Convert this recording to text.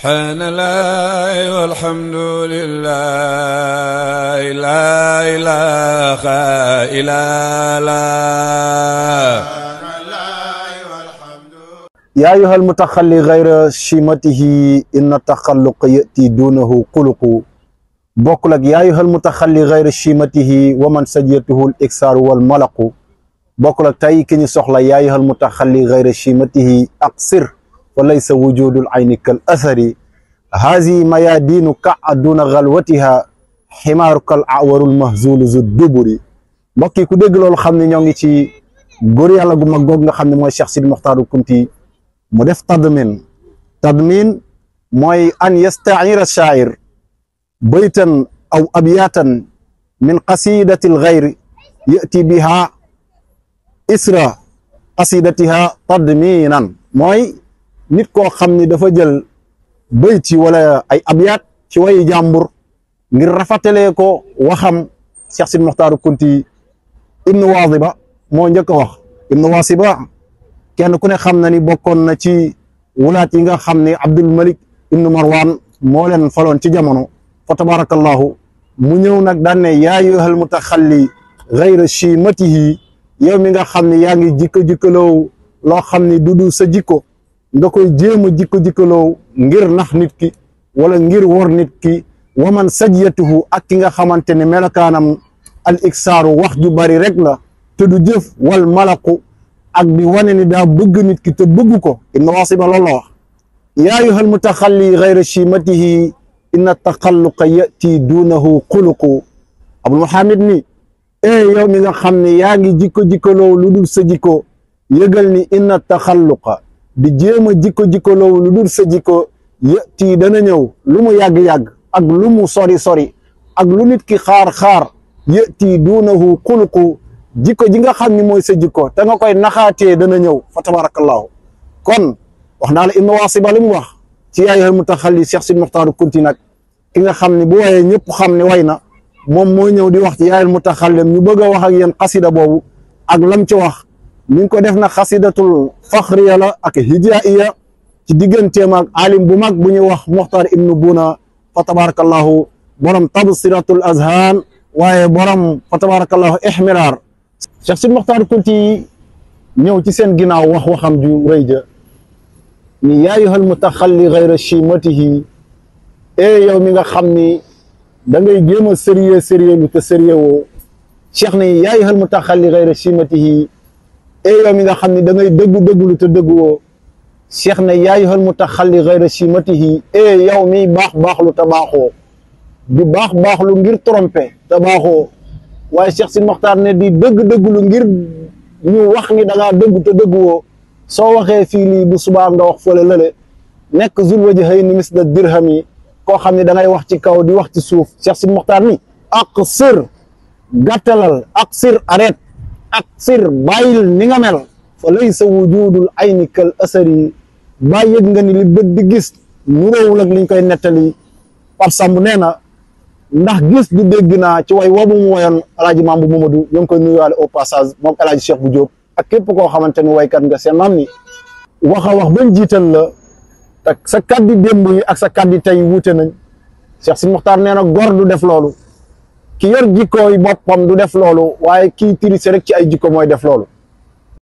سبحان الله والحمد لله لا إله إلا الله. يا أيها المتخلي غير شيمته إن التخلق يأتي دونه قلق بوكلك يا أيها المتخلي غير شيمته ومن سجيته الإكسار والملق بوكلك تاي كني سخلا يا أيها المتخلي غير شيمته أقصر وليس وجود العين كالأثر هذه ميادين كعدون غلوتها حمارك الأعور المهزول ذو الدبر بوكي كو دغ لول خامني ñongi ci gor yalla gu mag gog nga xamni moy Cheikh Sidi Mokhtar Kunti mu def tadmin moy an yasta'ira ash-sha'ir baytan aw abyatan min qasidati al-ghayr yati biha isra qasidatiha tadminan moy nit ko xamni dafa jël beyti wala ay abyat ci way jambur ngir rafatale ko waxam Cheikh Sidi Mokhtar Kunti ibn Wadiba mo ñëk wax ibn Wasiba kenn ku ne xam na ni bokkoon na ci wulaat yi nga xam ne Abdul Malik ibn Marwan moo leen faloon ci jamono fa tabarakallahu mu ñëw nag daan ne yaa ayyuhal mutaxalli gayra chimatihi yow mi nga xam ne yaa ngi jikko-jikkaloow loo xam ne du sa jikko nga koy jéem a jikko-jikkaloow ngir nax nit ki wala ngir wor nit ki waman sajyatuhu ak ki nga xamante ne melokaanam al iksaaru wax ju bari rek la te du jëf wal malaqu ak di wane ni daa bëgg nit ki te bëgg ko ibn Wasiba loolu la wax yaa ayyuhal mutaxalli gayra chimatihi inna taxalluqa yati duunahu xuluqu Abul Muhammad ni yow mi nga xam ne yaa ngi jikko-jikkaloow lu dul sa jikko yëgal ni inna taxalluqa di jéem a jikko-jikkaloow lu dul sa jikko yati dana ñëw lu mu yàgg-yàgg ak lu mu sori-sori ak lu nit ki xaar-xaar yati duunahu xuluqu jikko ji nga xam ni mooy sa jikko te nga koy naxaatee dana ñëw fa tabarakallahu kon wax naa la ibn Wasiba li mu wax ci yaa ayyuhal mutaxalli Cheikh Sidi Mokhtar Kunti nag ki nga xam ne bu wayee ñëpp xam ne way na moom mooy ñëw di wax ci yaa ayyuhal mutaxallim ñu bëgg a wax ak yéen xasida boobu ak lam ci wax mi ngi ko def na xasidatul faxriya la ak hijaiya ci digganteem ak alim bu mag bu ñuy wax Mokhtar ibnu Buna fa tabarakallahu borom tabsiratul azhan waaye borom fa tabarakallahu ihmirar Cheikh Sidi Mokhtar Kunti ñëw ci seen ginnaaw wax waxam ju rëy ja ni yaa ayyuhal mutaxalli gayra chimatihi yow mi nga xam ni da ngay jéem a sérieux lu te sérieux woo Cheikh ni yaa ayyuhal mutaxalli gayra chimatihi yow mi nga xam ni da ngay dëggu lu te dëggu woo Cheikh ne yaa ayyuhal mutaxalli gayra chimatihi yow mi baax lu te baaxoo di baax lu ngir tromper te baaxoo waaye Cheikh Sidi Mokhtar ne di dëgg lu ngir ñu wax ni da ngaa dëgg te dëgg woo soo waxee fii lii bu subaa nga wax fële lële nekk zul wajhayni misla dirhami koo xam ne da ngay wax ci kaw di wax ci suuf Cheikh Sidi Mokhtar ni aqsir gàttalal aqsir arrête aqsir bàyyil ni nga mel fa laysa wujudul ayni kal asari bàyyi yëg nga ni li bët di gis nuróowul ak liñ koy nettali Pape Samb nee na ndax gis du dégg naa ci way woobu mu woyoon alaaji Mambu Mamadou ñoo ngi koy nuyuwaale au passage moom alaaji Cheikh bu Diop ak képp koo xamante ni waykat nga seen maam ni wax bañ jiital la te sa kaddi démb yi ak sa kaddi tey wuute nañ Cheikh Sidi Mokhtar nee na gor du def loolu ki yor jikkooy boppam du def loolu waaye kii tirise rek ci ay jikko mooy def loolu